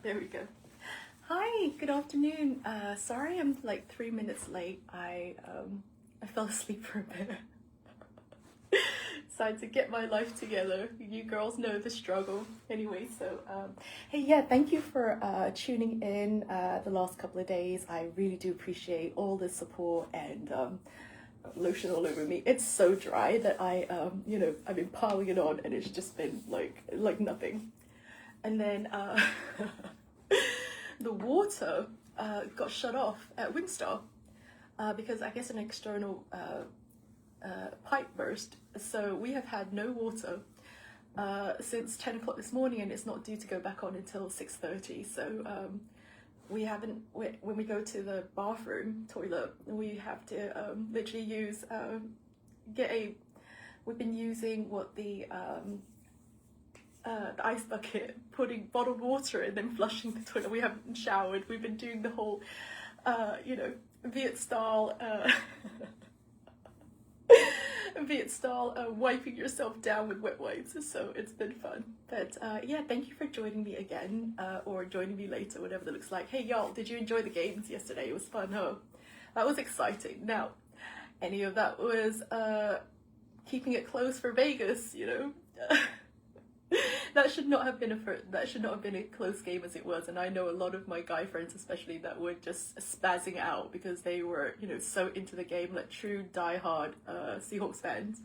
There we go. Hi, good afternoon. Sorry I'm like 3 minutes late. I fell asleep for a bit. Decided to get my life together. You girls know the struggle. Anyway, so hey, yeah, thank you for tuning in the last couple of days. I really do appreciate all the support and lotion all over me. It's so dry that I've been piling it on, and it's just been like nothing. And then the water got shut off at Winstar because I guess an external pipe burst. So we have had no water since 10 o'clock this morning, and it's not due to go back on until 6:30. So we haven't, when we go to the bathroom toilet, we have to literally use, we've been using the ice bucket, putting bottled water in, then flushing the toilet. We haven't showered. We've been doing the whole, Viet style, wiping yourself down with wet wipes. So it's been fun. But yeah, thank you for joining me again, or joining me later, whatever that looks like. Hey y'all, did you enjoy the games yesterday? It was fun, huh? That was exciting. Now, any of that was keeping it close for Vegas, that should not have been a close game as it was. And I know a lot of my guy friends especially that were just spazzing out because they were so into the game, like true diehard Seahawks fans,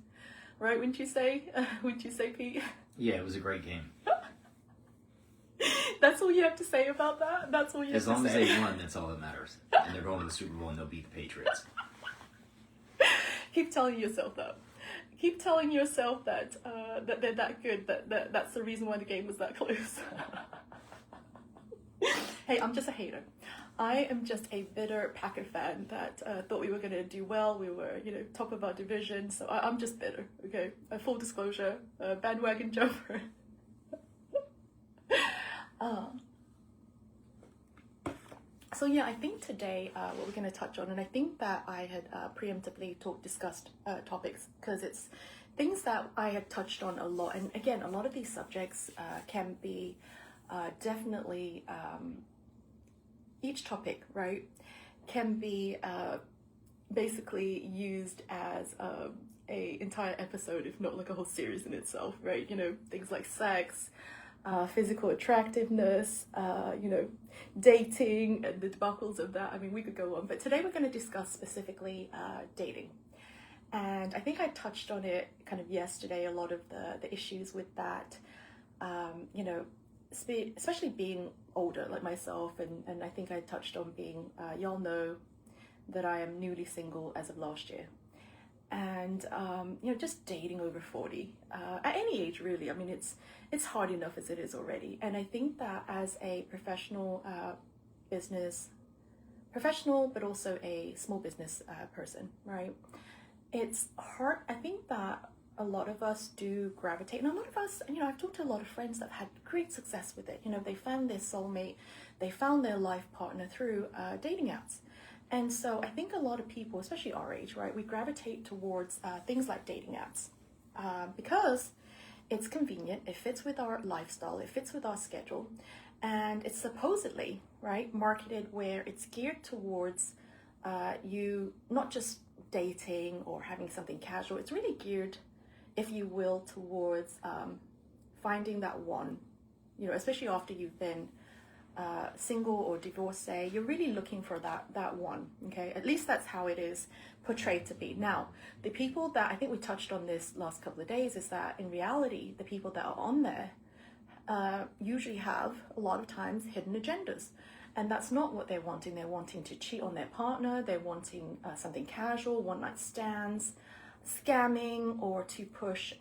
right? Wouldn't you say Pete? Yeah, it was a great game. That's all you have to say about that? That's all you have to say? As long as they won, that's all that matters. And they're going to the Super Bowl and they'll beat the Patriots. Keep telling yourself that. Keep telling yourself that that they're that good, that's the reason why the game was that close. Hey, I'm just a hater. I am just a bitter Packer fan that thought we were going to do well. We were, top of our division, so I'm just bitter, okay? Full disclosure, bandwagon jumper. So yeah, I think today what we're going to touch on, and I think that I had preemptively discussed topics because it's things that I had touched on a lot. And again, a lot of these subjects can be definitely, each topic, right, can be basically used as a entire episode, if not like a whole series in itself, right? Things like sex, physical attractiveness, dating, and the debacles of that. I mean, we could go on, but today we're going to discuss specifically dating. And I think I touched on it kind of yesterday, a lot of the issues with that, especially being older like myself, and I think I touched on being, y'all know that I am newly single as of last year. And just dating over 40 at any age really. I mean, it's hard enough as it is already. And I think that as a professional but also a small business person, right, it's hard. I think that a lot of us do gravitate, and a lot of us, I've talked to a lot of friends that have had great success with it. They found their soulmate, they found their life partner through dating apps. And so I think a lot of people, especially our age, right, we gravitate towards things like dating apps because it's convenient, it fits with our lifestyle, it fits with our schedule, and it's supposedly, right, marketed where it's geared towards you not just dating or having something casual. It's really geared, if you will, towards finding that one, especially after you've been single or divorcee. You're really looking for that one, okay? At least that's how it is portrayed to be. Now, the people that, I think we touched on this last couple of days, is that in reality, the people that are on there usually have, a lot of times, hidden agendas. And that's not what they're wanting. They're wanting to cheat on their partner, they're wanting something casual, one-night stands, scamming, or to push,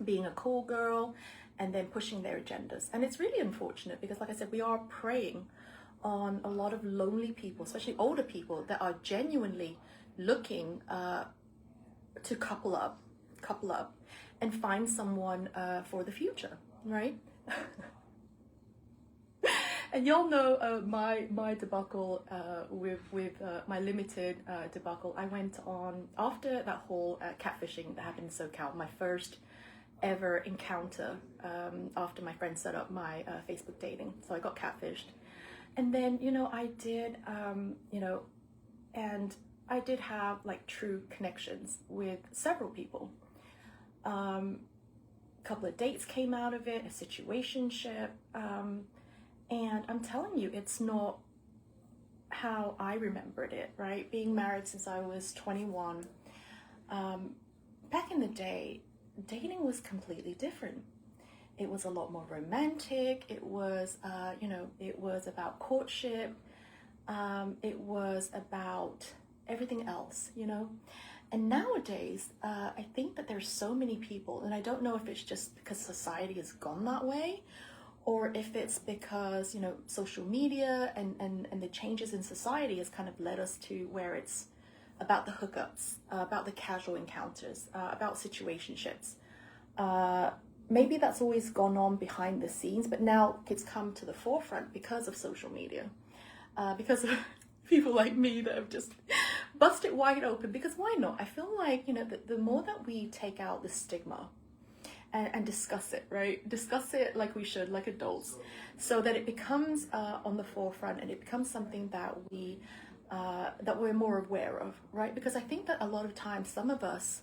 being a cool girl, and then pushing their agendas. And it's really unfortunate because, like I said, we are preying on a lot of lonely people, especially older people, that are genuinely looking to couple up and find someone for the future, right? And y'all know my debacle with my limited debacle. I went on after that whole catfishing that happened in SoCal, my first ever encounter after my friend set up my Facebook dating. So I got catfished. And then, I did, and I did have like true connections with several people. A couple of dates came out of it, a situationship. And I'm telling you, it's not how I remembered it, right? Being married since I was 21. Back in the day, dating was completely different. It was a lot more romantic. It was, it was about courtship. It was about everything else, And nowadays, I think that there's so many people, and I don't know if it's just because society has gone that way, or if it's because, social media and the changes in society has kind of led us to where it's about the hookups, about the casual encounters, about situationships. Maybe that's always gone on behind the scenes, but now it's come to the forefront because of social media, because of people like me that have just busted wide open. Because why not? I feel like, the more that we take out the stigma and discuss it, right? Discuss it like we should, like adults, so that it becomes on the forefront and it becomes something that we're more aware of, right? Because I think that a lot of times, some of us,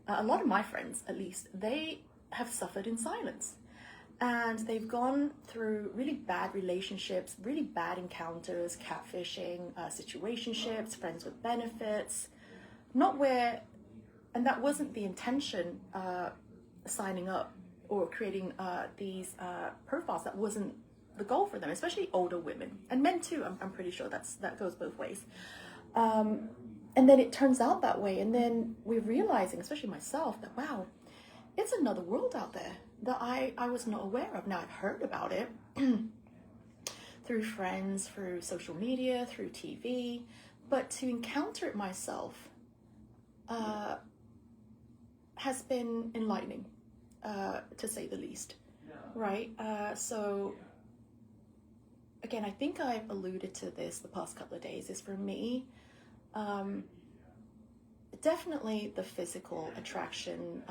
a lot of my friends at least, they have suffered in silence. And they've gone through really bad relationships, really bad encounters, catfishing, situationships, friends with benefits, and that wasn't the intention, signing up or creating these profiles. That wasn't the goal for them, especially older women and men too. I'm pretty sure that goes both ways. And then it turns out that way, and then we're realizing, especially myself, that wow, it's another world out there that I was not aware of. Now I've heard about it through friends, through social media, through TV, but to encounter it myself has been enlightening, to say the least, right? So again, I think I've alluded to this the past couple of days, is for me, definitely the physical attraction,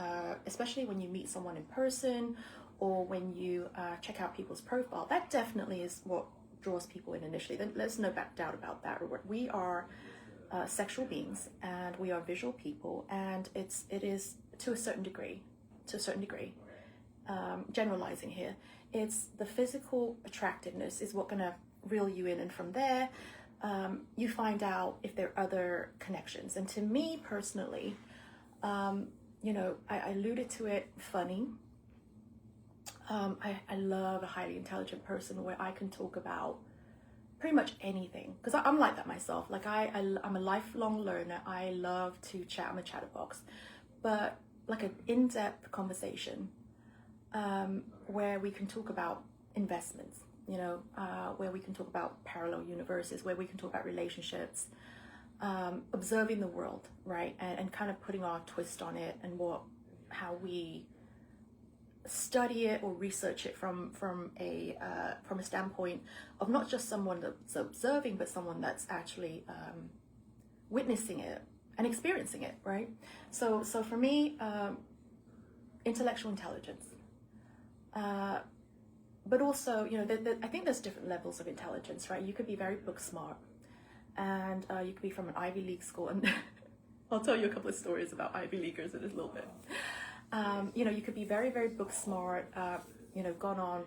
especially when you meet someone in person or when you check out people's profile. That definitely is what draws people in initially. There's no doubt about that. We are sexual beings and we are visual people, and it is to a certain degree, generalizing here, it's the physical attractiveness is what gonna reel you in, and from there, you find out if there are other connections. And to me personally, I alluded to it, funny. I love a highly intelligent person where I can talk about pretty much anything, because I'm like that myself. Like I'm a lifelong learner. I love to chat. I'm a chatterbox, but like an in-depth conversation where we can talk about investments, where we can talk about parallel universes, where we can talk about relationships, observing the world, right? And kind of putting our twist on it, and how we study it or research it from a standpoint of not just someone that's observing, but someone that's actually witnessing it and experiencing it, right? So for me, intellectual intelligence. But also, I think there's different levels of intelligence, right? You could be very book smart, and you could be from an Ivy League school, and I'll tell you a couple of stories about Ivy Leaguers in a little bit. You could be very, very book smart, gone on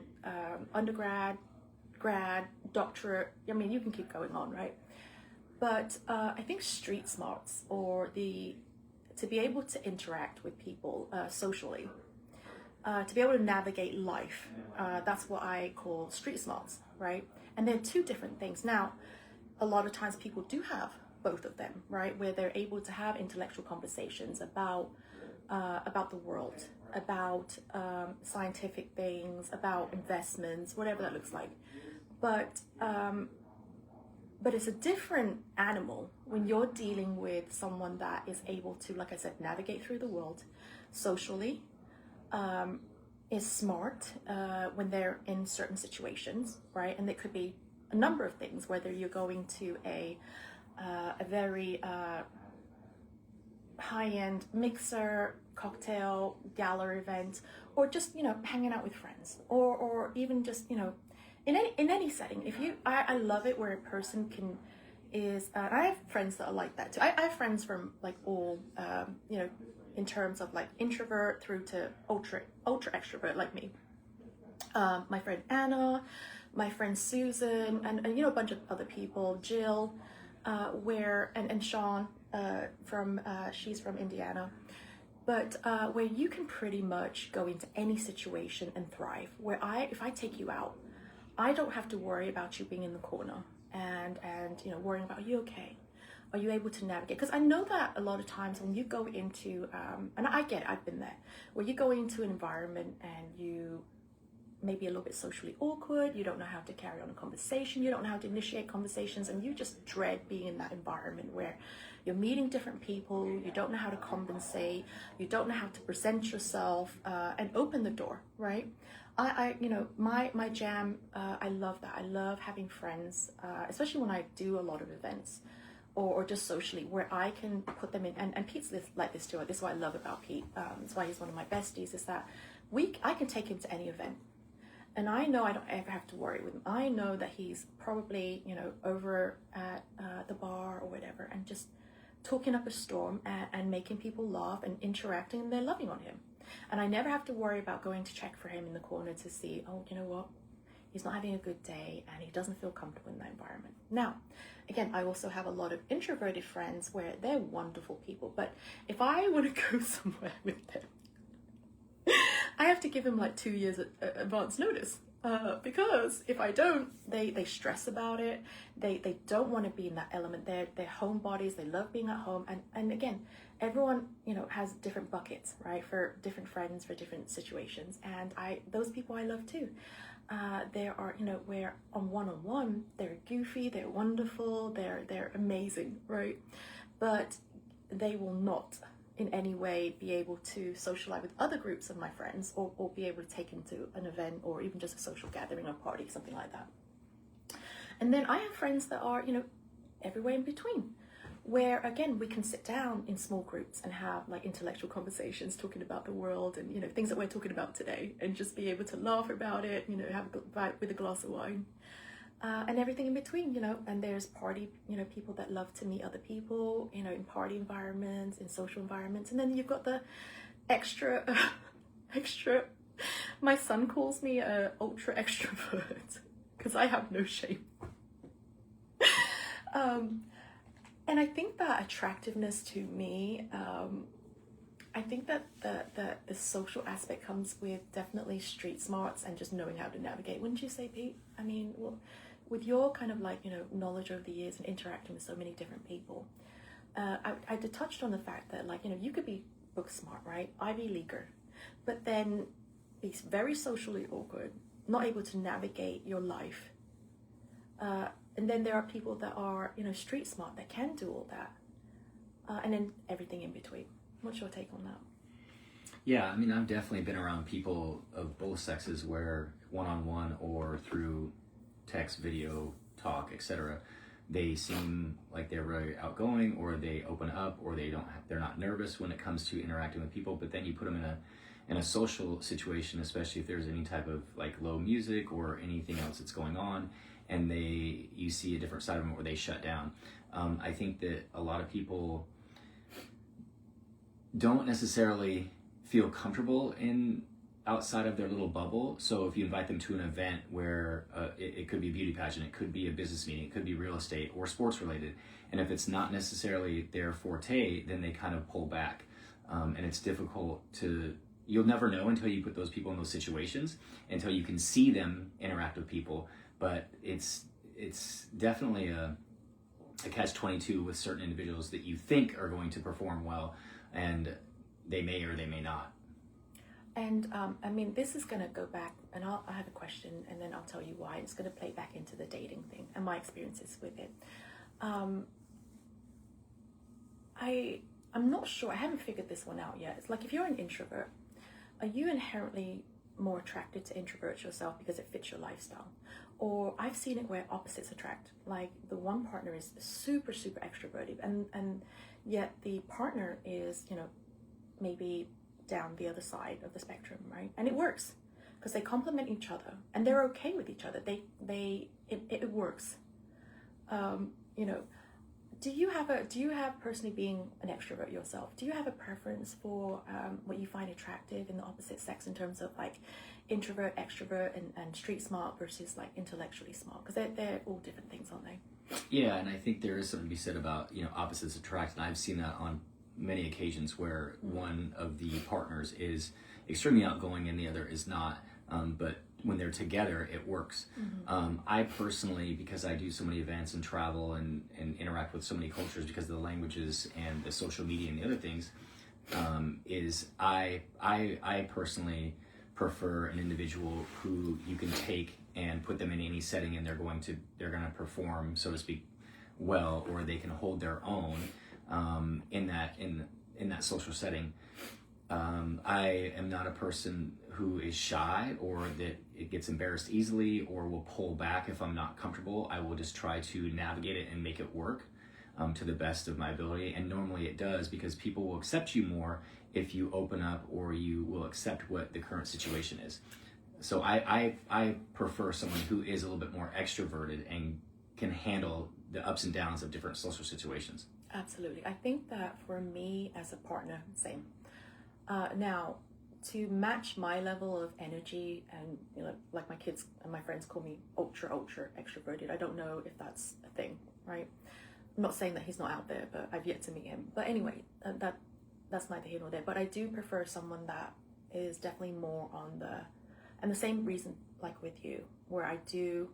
undergrad, grad, doctorate. I mean, you can keep going on, right? But I think street smarts, or to be able to interact with people socially, to be able to navigate life, that's what I call street smarts, right? And they're two different things. Now, a lot of times people do have both of them, right? Where they're able to have intellectual conversations about the world, about scientific things, about investments, whatever that looks like. But it's a different animal when you're dealing with someone that is able to, like I said, navigate through the world socially, is smart when they're in certain situations, right? And it could be a number of things, whether you're going to a very high-end mixer cocktail gala event, or just, you know, hanging out with friends, or even just, you know, in any setting. If you, I love it where a person can I have friends that are like that too. I have friends from like all, you know, in terms of like introvert through to ultra extrovert like me. My friend Anna, my friend Susan, and you know, a bunch of other people, Jill, and Sean, she's from Indiana. But where you can pretty much go into any situation and thrive. Where if I take you out, I don't have to worry about you being in the corner and you know, worrying about, are you okay? Are you able to navigate? Because I know that a lot of times when you go into, and I've been there, where you go into an environment and you may be a little bit socially awkward, you don't know how to carry on a conversation, you don't know how to initiate conversations, and you just dread being in that environment where you're meeting different people, you don't know how to compensate, you don't know how to present yourself, and open the door, right? You know, my jam, I love that. I love having friends, especially when I do a lot of events or just socially, where I can put them in, and Pete's like this too. This is what I love about Pete. That's why he's one of my besties, is that I can take him to any event. And I know I don't ever have to worry with him. I know that he's probably, you know, over at the bar or whatever, and just talking up a storm and making people laugh and interacting, and they're loving on him. And I never have to worry about going to check for him in the corner to see, oh, you know what? He's not having a good day and he doesn't feel comfortable in that environment. Now, again, I also have a lot of introverted friends where they're wonderful people. But if I want to go somewhere with them, I have to give them like 2 years advance notice. Because if I don't, they stress about it. They don't want to be in that element. They're homebodies. They love being at home. And again, everyone, you know, has different buckets, right? For different friends, for different situations. And those people I love too. There are, you know, where on one-on-one, they're goofy, they're wonderful, they're amazing, right? But they will not in any way be able to socialize with other groups of my friends, or be able to take them to an event or even just a social gathering or party, something like that. And then I have friends that are, you know, everywhere in between, where again, we can sit down in small groups and have like intellectual conversations talking about the world and, you know, things that we're talking about today, and just be able to laugh about it, you know, have a bite with a glass of wine. And everything in between, you know. And there's party, you know, people that love to meet other people, you know, in party environments, in social environments. And then you've got the extra, my son calls me a ultra extrovert because I have no shame. And I think that attractiveness to me, I think that the social aspect comes with definitely street smarts and just knowing how to navigate. Wouldn't you say, Pete? I mean, well, with your kind of like, you know, knowledge over the years and interacting with so many different people, I touched on the fact that, like, you know, you could be book smart, right? Ivy Leaguer, but then be very socially awkward, not able to navigate your life. And then there are people that are, you know, street smart, that can do all that. And then everything in between. What's your take on that? Yeah, I mean, I've definitely been around people of both sexes where one-on-one or through text, video, talk, etc., they seem like they're very outgoing, or they open up, or they're not nervous when it comes to interacting with people. But then you put them in a social situation, especially if there's any type of like low music or anything else that's going on, and you see a different side of them where they shut down. I think that a lot of people don't necessarily feel comfortable outside of their little bubble. So if you invite them to an event where it could be a beauty pageant, it could be a business meeting, it could be real estate or sports related, and if it's not necessarily their forte, then they kind of pull back. And it's difficult you'll never know until you put those people in those situations, until you can see them interact with people. But it's definitely a catch-22 with certain individuals that you think are going to perform well, and they may or they may not. And I mean, this is going to go back, and I have a question, and then I'll tell you why. It's going to play back into the dating thing and my experiences with it. I'm not sure. I haven't figured this one out yet. It's like, if you're an introvert, are you inherently more attracted to introverts yourself because it fits your lifestyle? Or I've seen it where opposites attract. Like, the one partner is super, super extroverted, and yet the partner is, you know, maybe down the other side of the spectrum, right? And it works because they complement each other and they're okay with each other. It works. You know, do you have personally, being an extrovert yourself, do you have a preference for what you find attractive in the opposite sex in terms of like introvert, extrovert, and street smart versus like intellectually smart? Because they're all different things, aren't they? Yeah, and I think there is something to be said about, opposites attract, and I've seen that on many occasions where one of the partners is extremely outgoing and the other is not, but when they're together, it works. I personally, because I do so many events and travel and interact with so many cultures because of the languages and the social media and the other things, is I personally prefer an individual who you can take and put them in any setting and they're going to perform, so to speak, well, or they can hold their own in that social setting. I am not a person who is shy or that it gets embarrassed easily or will pull back if I'm not comfortable. I will just try to navigate it and make it work to the best of my ability. And normally it does, because people will accept you more if you open up or you will accept what the current situation is. So I prefer someone who is a little bit more extroverted and can handle the ups and downs of different social situations. Absolutely. I think that for me as a partner, same. Now, to match my level of energy, and like my kids and my friends call me ultra extroverted. I don't know if that's a thing, right? I'm not saying that he's not out there, but I've yet to meet him. But anyway, that's neither here nor there. But I do prefer someone that is definitely more on and the same reason like with you, where I do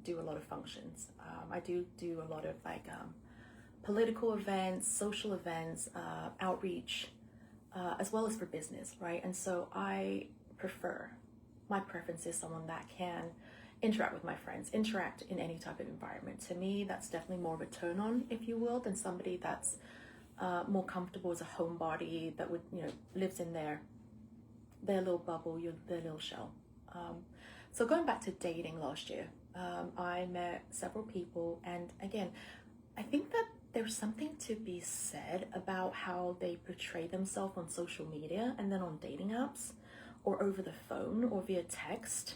a lot of functions. I do a lot of like political events, social events, outreach, as well as for business, right? And so my preference is someone that can interact with my friends, interact in any type of environment. To me, that's definitely more of a turn on, if you will, than somebody that's more comfortable as a homebody that would, lives in their little bubble, their little shell. So going back to dating last year, I met several people, and again, I think that there's something to be said about how they portray themselves on social media and then on dating apps or over the phone or via text,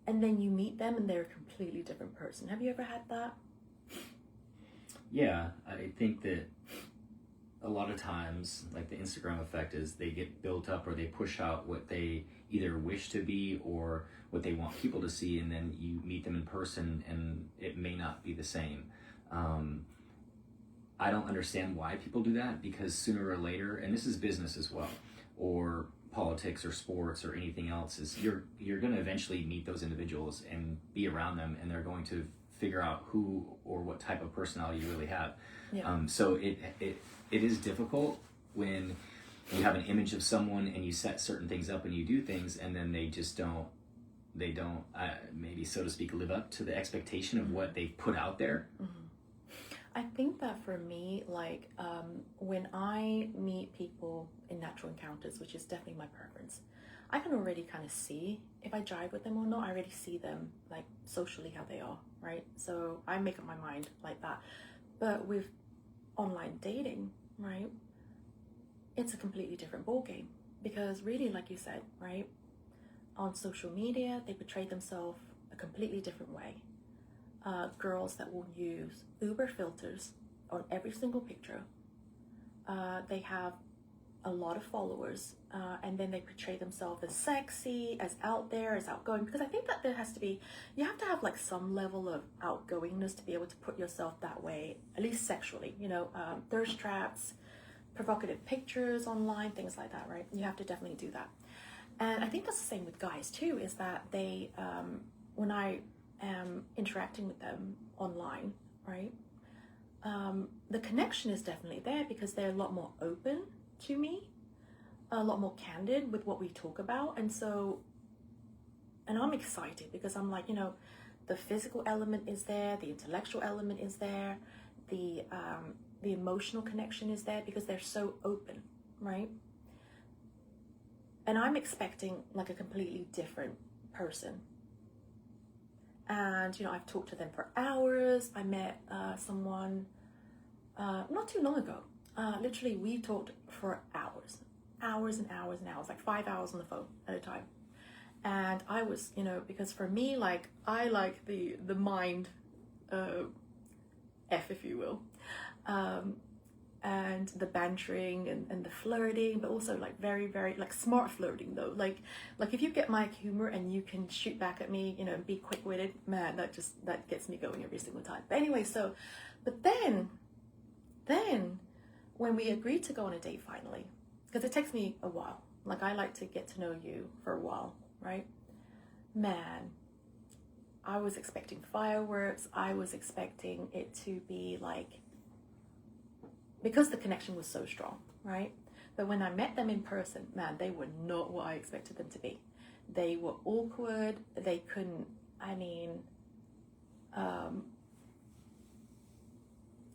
and then you meet them and they're a completely different person. Have you ever had that? Yeah, I think that a lot of times, like the Instagram effect, is they get built up or they push out what they either wish to be or what they want people to see, and then you meet them in person and it may not be the same. I don't understand why people do that, because sooner or later, and this is business as well, or politics or sports or anything else, is you're going to eventually meet those individuals and be around them, and they're going to figure out who or what type of personality you really have. Yeah. So it is difficult when you have an image of someone and you set certain things up and you do things, and then they just don't maybe, so to speak, live up to the expectation of what they put out there. Mm-hmm. I think that for me, like when I meet people in natural encounters, which is definitely my preference, I can already kind of see if I jive with them or not. I already see them like socially how they are, right? So I make up my mind like that. But with online dating, right, it's a completely different ballgame, because really, like you said, right, on social media, they portray themselves a completely different way. Girls that will use Uber filters on every single picture. They have a lot of followers, and then they portray themselves as sexy, as out there, as outgoing, because I think that you have to have like some level of outgoingness to be able to put yourself that way, at least sexually, thirst traps, provocative pictures online, things like that, right? You have to definitely do that. And I think that's the same with guys too, is that they, when I am interacting with them online, right, the connection is definitely there because they're a lot more open to me, a lot more candid with what we talk about. And I'm excited because I'm like, the physical element is there, the intellectual element is there, the emotional connection is there because they're so open, right? And I'm expecting like a completely different person. And, I've talked to them for hours. I met someone not too long ago. Literally, we talked for hours. hours and hours and hours, like 5 hours on the phone at a time. And I was, because for me, like, I like the mind F, if you will. And the bantering and the flirting, but also like very, very like smart flirting though. Like if you get my humor and you can shoot back at me, and be quick-witted, man, that gets me going every single time. But anyway, but then when we agreed to go on a date finally, because it takes me a while. Like, I like to get to know you for a while, right? Man, I was expecting fireworks. I was expecting it to be like, because the connection was so strong, right? But when I met them in person, man, they were not what I expected them to be. They were awkward. They couldn't,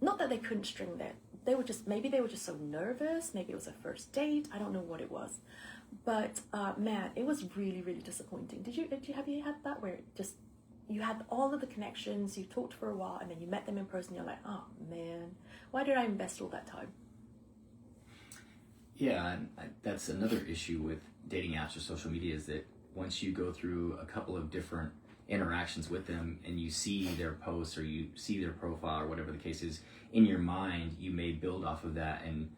not that they couldn't string maybe they were just so nervous. Maybe it was a first date. I don't know what it was. But man, it was really, really disappointing. Have you had that where you had all of the connections, you talked for a while, and then you met them in person, you're like, oh man, why did I invest all that time? Yeah, and that's another issue with dating apps or social media, is that once you go through a couple of different interactions with them and you see their posts or you see their profile or whatever the case is, in your mind, you may build off of that. And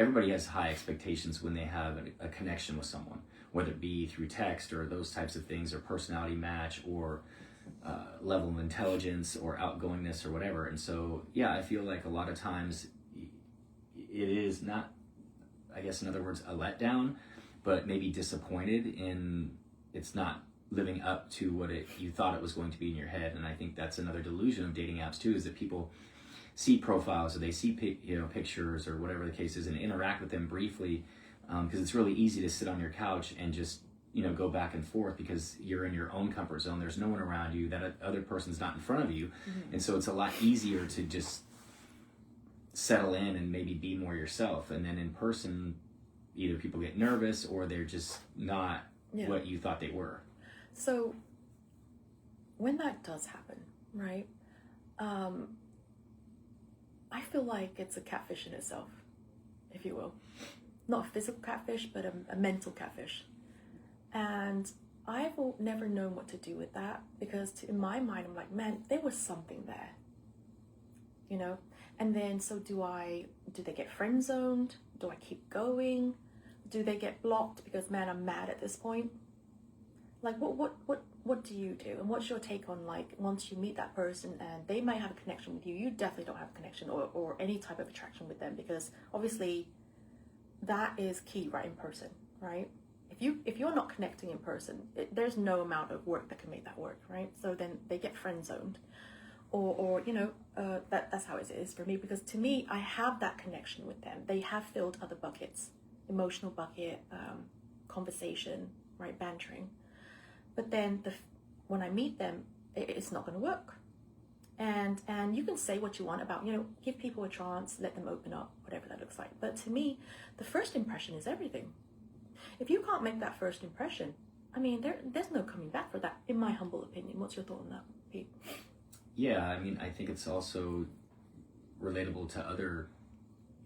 everybody has high expectations when they have a connection with someone, whether it be through text or those types of things, or personality match, or level of intelligence or outgoingness or whatever. And so, yeah, I feel like a lot of times it is not, I guess in other words, a letdown, but maybe disappointed in it's not living up to what you thought it was going to be in your head. And I think that's another delusion of dating apps too, is that people see profiles or they see pictures or whatever the case is and interact with them briefly, because it's really easy to sit on your couch and just go back and forth because you're in your own comfort zone. There's no one around you. That other person's not in front of you. Mm-hmm. And so it's a lot easier to just settle in and maybe be more yourself. And then in person, either people get nervous or they're just not what you thought they were. So when that does happen, right, I feel like it's a catfish in itself, if you will. Not a physical catfish, but a mental catfish. And I've never known what to do with that, because in my mind, I'm like, man, there was something there, And then, so do they get friend zoned? Do I keep going? Do they get blocked because, man, I'm mad at this point? Like, what do you do? And what's your take on, like, once you meet that person and they might have a connection with you, you definitely don't have a connection or any type of attraction with them, because obviously that is key, right, in person, right? If you're not connecting in person, there's no amount of work that can make that work, right? So then they get friend zoned, or that's how it is for me, because to me, I have that connection with them. They have filled other buckets, emotional bucket, conversation, right, bantering. But then when I meet them, it's not going to work. And you can say what you want about, give people a chance, let them open up, whatever that looks like. But to me, the first impression is everything. If you can't make that first impression, there's no coming back for that, in my humble opinion. What's your thought on that, Pete? Yeah, I think it's also relatable to other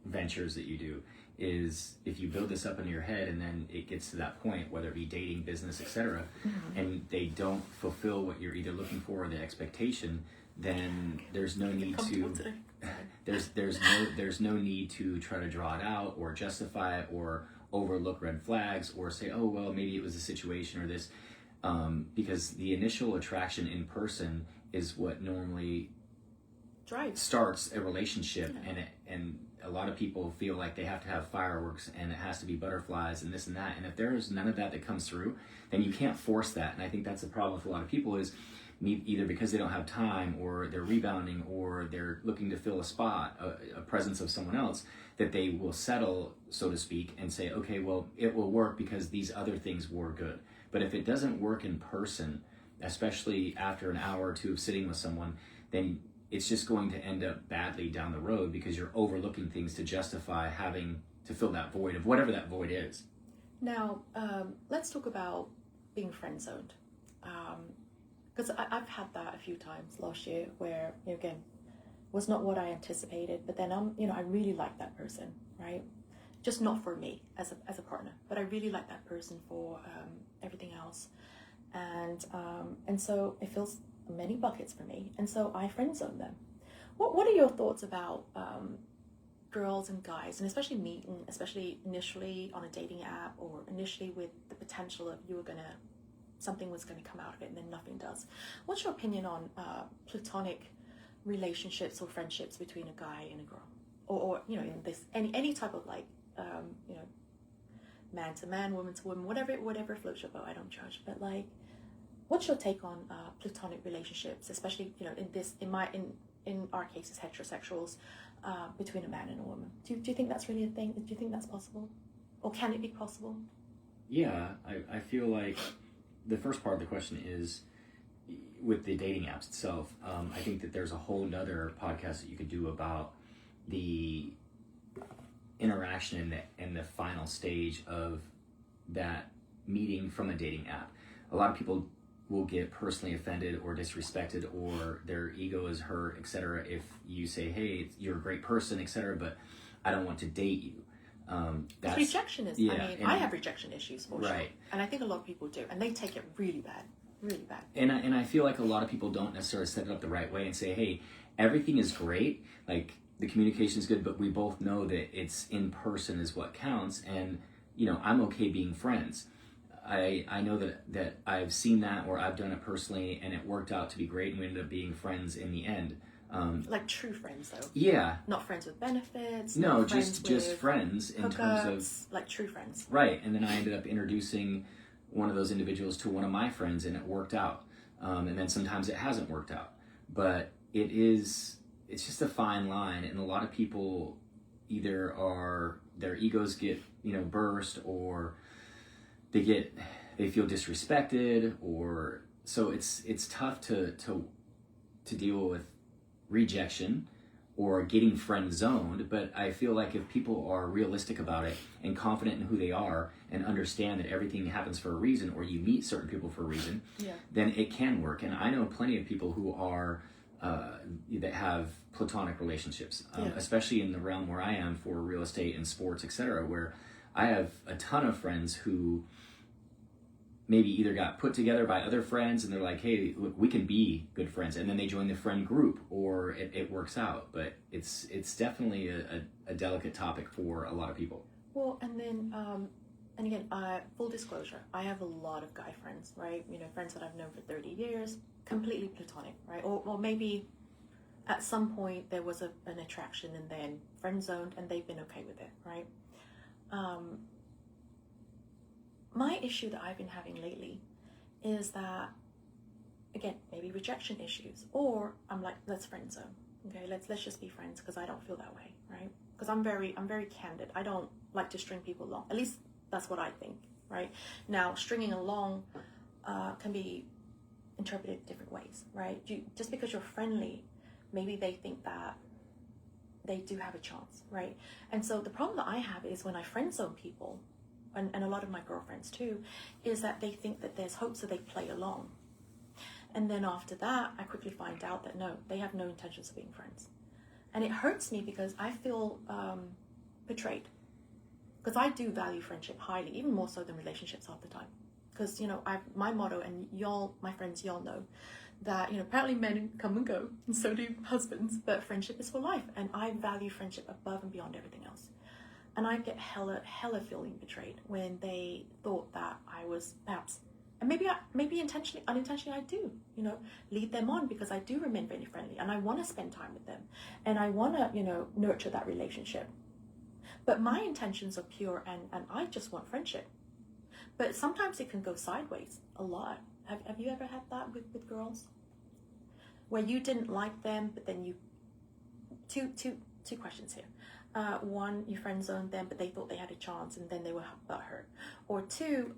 ventures that you do, is if you build this up in your head and then it gets to that point, whether it be dating, business, etc., mm-hmm. and they don't fulfill what you're either looking for or the expectation, then there's no need to there's no need to try to draw it out or justify it or overlook red flags or say, oh, well, maybe it was a situation or this, because the initial attraction in person is what normally starts a relationship. Yeah. And a lot of people feel like they have to have fireworks and it has to be butterflies and this and that. And if there's none of that comes through, then you can't force that. And I think that's the problem with a lot of people, is either because they don't have time or they're rebounding or they're looking to fill a spot, a presence of someone else, that they will settle, so to speak, and say, okay, well, it will work because these other things were good. But if it doesn't work in person, especially after an hour or two of sitting with someone, then it's just going to end up badly down the road, because you're overlooking things to justify having to fill that void of whatever that void is. Now, let's talk about being friend zoned. Because I've had that a few times last year where, again, was not what I anticipated, but then I really like that person, right? just not for me as a partner, but I really like that person for everything else. And so it fills many buckets for me, and so I friend zone them. What are your thoughts about girls and guys, and especially meeting, especially initially on a dating app, or initially with the potential of something was gonna come out of it and then nothing does? What's your opinion on platonic relationships or friendships between a guy and a girl, or you know, in this any type of like you know, man to man, woman to woman, whatever floats your boat. I don't judge, but like, what's your take on platonic relationships, especially, you know, in our cases, heterosexuals, between a man and a woman? Do you think that's really a thing? Do you think that's possible, or can it be possible? Yeah, I feel like the first part of the question is with the dating apps itself. I think that there's a whole nother podcast that you could do about the interaction and the final stage of that meeting from a dating app. A lot of people will get personally offended or disrespected, or their ego is hurt, etc., if you say, hey, you're a great person, etc., but I don't want to date you. That's rejection is, yeah, I mean, I have rejection issues for sure, and I think a lot of people do, and they take it really bad. And I feel like a lot of people don't necessarily set it up the right way and say, hey, everything is great, like the communication is good, but we both know that it's in person is what counts, and you know, I'm okay being friends. I know that I've seen that, or I've done it personally, and it worked out to be great, and we ended up being friends in the end. Like true friends, though. Yeah. Not friends with benefits. No, just friends in terms of like true friends. Right, and then I ended up introducing one of those individuals to one of my friends, and it worked out. And then sometimes it hasn't worked out, but it's just a fine line, and a lot of people either their egos get, you know, burst, or they feel disrespected, or so it's tough to deal with rejection or getting friend zoned. But I feel like if people are realistic about it and confident in who they are and understand that everything happens for a reason, or you meet certain people for a reason, then it can work. And I know plenty of people who are that have platonic relationships, especially in the realm where I am for real estate and sports, etc., where I have a ton of friends who maybe either got put together by other friends and they're like, hey, look, we can be good friends, and then they join the friend group, or it works out. But it's definitely a delicate topic for a lot of people. Well, and then and again, full disclosure, I have a lot of guy friends, right? You know, friends that I've known for 30 years, completely platonic, right? Or maybe at some point there was an attraction and then friend zoned, and they've been okay with it, right? My issue that I've been having lately is that, again, maybe rejection issues, or I'm like, let's friend zone, okay? Let's just be friends, because I don't feel that way, right? Because I'm very candid. I don't like to string people along. At least that's what I think, right? Now, stringing along can be interpreted different ways, right? Just because you're friendly, maybe they think that they do have a chance, right? And so the problem that I have is when I friend zone people, and a lot of my girlfriends too, is that they think that there's hope, so they play along. And then after that, I quickly find out that no, they have no intentions of being friends. And it hurts me because I feel betrayed. Because I do value friendship highly, even more so than relationships half the time. Because, you know, my motto, and y'all, my friends, y'all know, that, you know, apparently men come and go, and so do husbands, but friendship is for life. And I value friendship above and beyond everything else. And I get hella feeling betrayed when they thought that I was perhaps, and maybe intentionally, unintentionally, I do, you know, lead them on, because I do remain very friendly, and I want to spend time with them, and I want to, you know, nurture that relationship. But my intentions are pure, and I just want friendship. But sometimes it can go sideways a lot. Have you ever had that with girls? Where you didn't like them, but then you, two questions here. One, you friend zoned them, but they thought they had a chance, and then they were butthurt. Or two,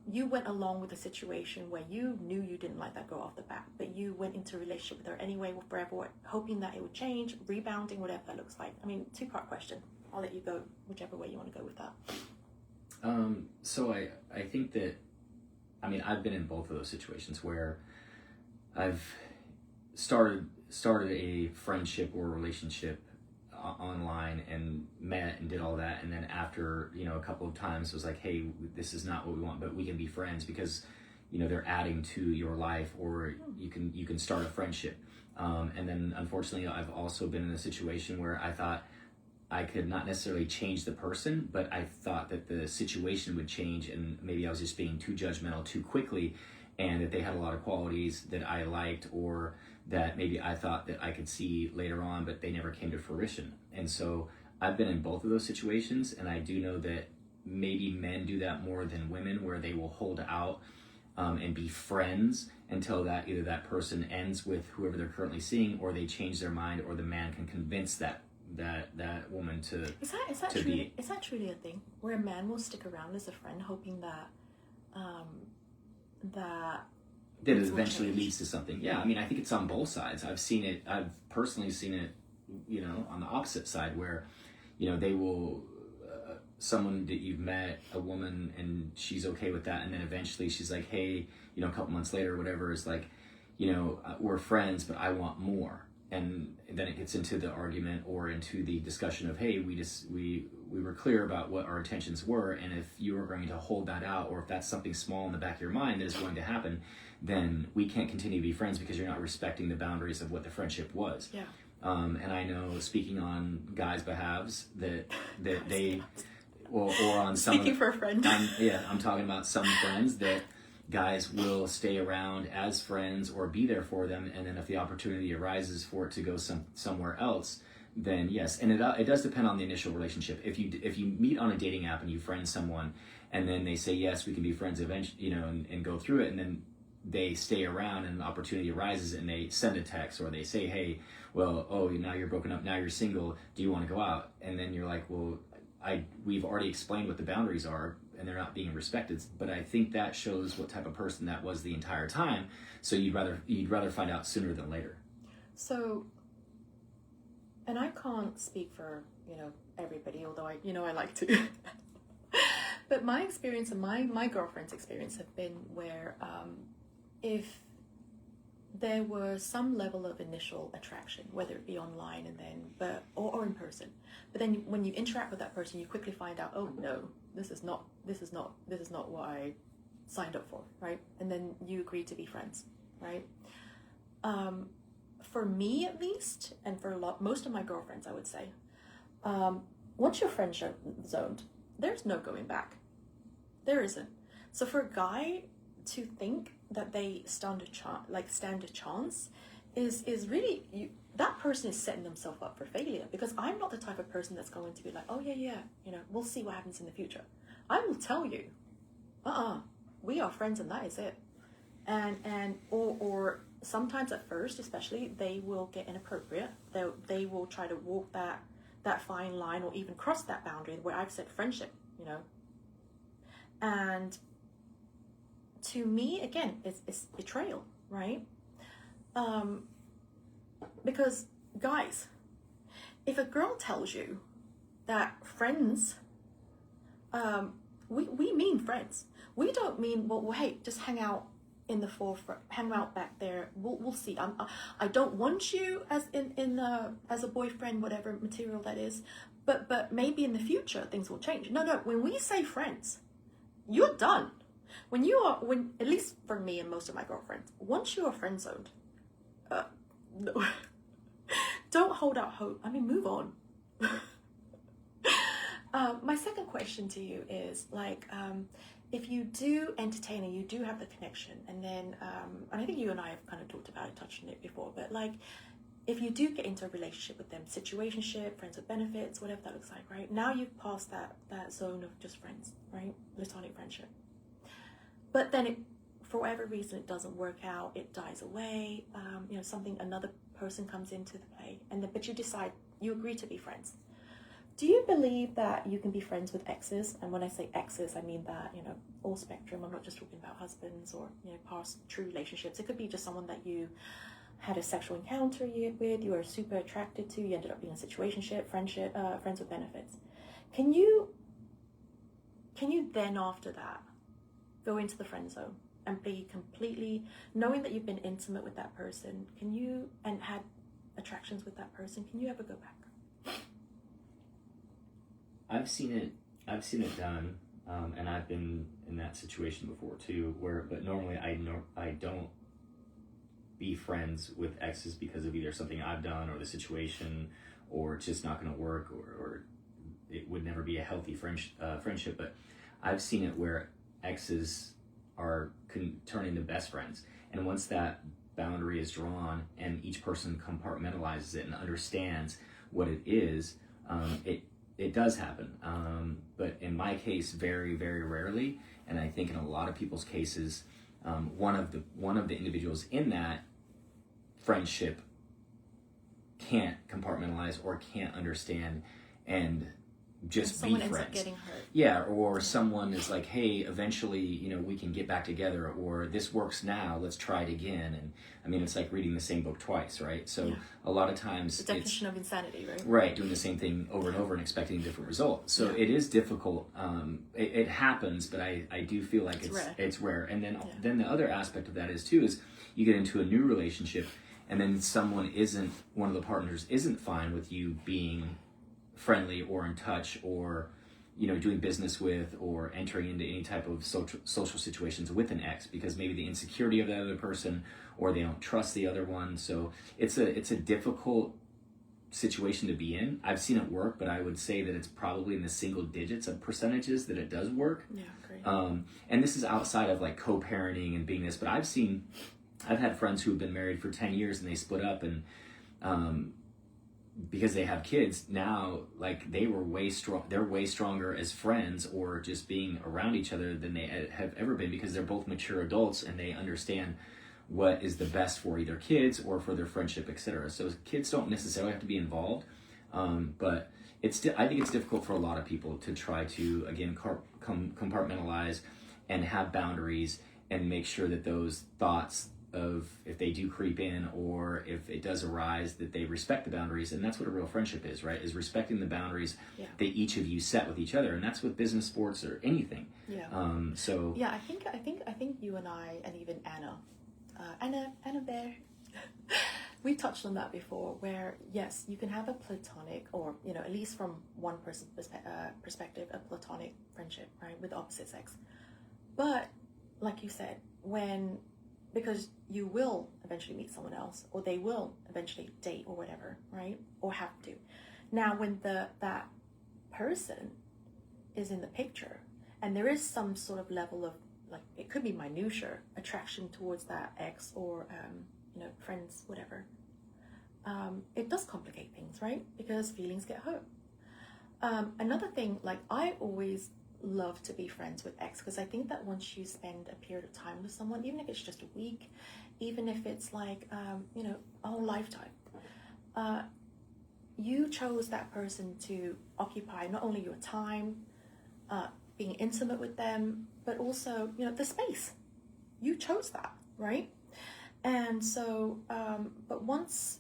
you went along with a situation where you knew you didn't like that girl off the bat, but you went into a relationship with her anyway, forever, hoping that it would change, rebounding, whatever that looks like. I mean, two-part question. I'll let you go whichever way you want to go with that. So I think that, I mean, I've been in both of those situations where I've started a friendship or relationship online and met and did all that, and then after a couple of times was like, hey, this is not what we want, but we can be friends because they're adding to your life, or you can start a friendship. And then unfortunately, I've also been in a situation where I thought I could not necessarily change the person, but I thought that the situation would change, and maybe I was just being too judgmental too quickly, and that they had a lot of qualities that I liked, or that maybe I thought that I could see later on, but they never came to fruition. And so I've been in both of those situations, and I do know that maybe men do that more than women, where they will hold out and be friends until that either that person ends with whoever they're currently seeing, or they change their mind, or the man can convince that woman to is that truly a thing where a man will stick around as a friend hoping that that it eventually leads to something. Yeah, I mean, I think it's on both sides. I've personally seen it on the opposite side, where they will someone that you've met, a woman, and she's okay with that, and then eventually she's like, hey, a couple months later, whatever, it's like, we're friends, but I want more. And then it gets into the argument or into the discussion of, hey, we were clear about what our intentions were, and if you are going to hold that out, or if that's something small in the back of your mind that is going to happen, then we can't continue to be friends because you're not respecting the boundaries of what the friendship was. Yeah. And I know, speaking on guys' behalves, that they, or on some, speaking for a friend. I'm talking about some friends that guys will stay around as friends or be there for them, and then if the opportunity arises for it to go somewhere else, then yes. And it does depend on the initial relationship. If you meet on a dating app and you friend someone, and then they say yes, we can be friends eventually, and go through it, and then they stay around and an opportunity arises and they send a text, or they say, hey, well, now you're broken up, now you're single, do you want to go out? And then you're like, well, we've already explained what the boundaries are, and they're not being respected. But I think that shows what type of person that was the entire time. So you'd rather find out sooner than later. So, and I can't speak for everybody, although I like to. But my experience and my girlfriend's experience have been where if there was some level of initial attraction, whether it be online and then or in person, but then when you interact with that person, you quickly find out, oh no, this is not what I signed up for, right? And then you agree to be friends, right? For me at least, and for most of my girlfriends, I would say, once you're friend zoned, there's no going back. There isn't. So for a guy to think that they stand a chance is really that person is setting themselves up for failure, because I'm not the type of person that's going to be like, oh yeah, we'll see what happens in the future. I will tell you, we are friends and that is it. And or sometimes at first, especially, they will get inappropriate. They will try to walk that fine line or even cross that boundary where I've said friendship, and to me, again, it's betrayal, right? Because guys, if a girl tells you that friends, we mean friends. We don't mean, well, hey, just hang out in the forefront, hang out back there. We'll see. I don't want you as as a boyfriend, whatever material that is, but maybe in the future things will change. No. When we say friends, you're done. When at least for me and most of my girlfriends, once you are friend zoned, no, don't hold out hope. I mean, move on. My second question to you is if you do entertain and you do have the connection, and then, and I think you and I have kind of talked about it, touched on it before, but if you do get into a relationship with them, situationship, friends with benefits, whatever that looks like, right? Now you've passed that zone of just friends, right? Platonic friendship. But then for whatever reason, it doesn't work out, it dies away, another person comes into the play, but you decide, you agree to be friends. Do you believe that you can be friends with exes? And when I say exes, I mean that, all spectrum. I'm not just talking about husbands or, past true relationships. It could be just someone that you had a sexual encounter with, you were super attracted to, you ended up being a situationship, friendship, friends with benefits. Can you then after that go into the friend zone and be completely, knowing that you've been intimate with that person, and had attractions with that person, can you ever go back? I've seen it done, and I've been in that situation before too. But normally I don't be friends with exes because of either something I've done or the situation, or it's just not going to work, or it would never be a healthy friendship. But I've seen it where exes can turn into best friends, and once that boundary is drawn and each person compartmentalizes it and understands what it is, it does happen. But in my case, very, very rarely, and I think in a lot of people's cases, one of the individuals in that friendship can't compartmentalize or can't understand and just be someone friends. ends up getting hurt. Yeah, or someone is like, hey, eventually, we can get back together, or this works now, let's try it again. And I mean, it's like reading the same book twice, right? So a lot of times the definition of insanity, right? Right, doing the same thing over and over and expecting a different result. So it is difficult. It happens, but I do feel like it's rare. And then the other aspect of that is you get into a new relationship, and then one of the partners isn't fine with you being friendly or in touch, or doing business with, or entering into any type of social situations with an ex, because maybe the insecurity of that other person, or they don't trust the other one. So it's a difficult situation to be in. I've seen it work, but I would say that it's probably in the single digits of percentages that it does work. Yeah, great. And this is outside of like co-parenting and being this, but I've had friends who've been married for 10 years and they split up, and because they have kids now, like they're way stronger as friends or just being around each other than they have ever been, because they're both mature adults and they understand what is the best for either kids or for their friendship, etc. So kids don't necessarily have to be involved, but I think it's difficult for a lot of people to try to, again, compartmentalize and have boundaries and make sure that those thoughts of, if they do creep in or if it does arise, that they respect the boundaries. And that's what a real friendship is, right? Is respecting the boundaries that each of you set with each other. And that's with business, sports, or anything. Yeah. I think you and I, and even Anna Bear, we touched on that before, where yes, you can have a platonic, or at least from one person's perspective, a platonic friendship, right, with the opposite sex. But like you said, because you will eventually meet someone else, or they will eventually date or whatever, right? Or have to. Now, when that person is in the picture, and there is some sort of level of, like, it could be minutiae attraction towards that ex, or friends, whatever, it does complicate things, right? Because feelings get hurt. Another thing, like, I always love to be friends with ex, because I think that once you spend a period of time with someone, even if it's just a week, even if it's like a whole lifetime, you chose that person to occupy not only your time, being intimate with them, but also the space. You chose that, right? And so but once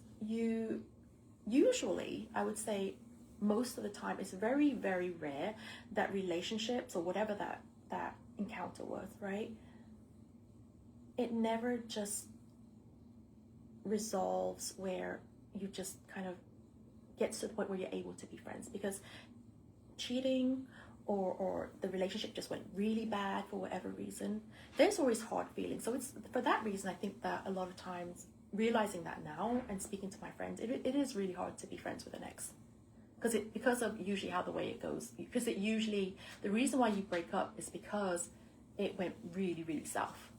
usually I would say most of the time, it's very, very rare that relationships, or whatever that encounter was, right, it never just resolves where you just kind of get to the point where you're able to be friends, because cheating or the relationship just went really bad for whatever reason, there's always hard feelings. So it's for that reason, I think that a lot of times, realizing that now and speaking to my friends, it is really hard to be friends with an ex. Because of usually how the way it goes. Because the reason why you break up is because it went really, really south,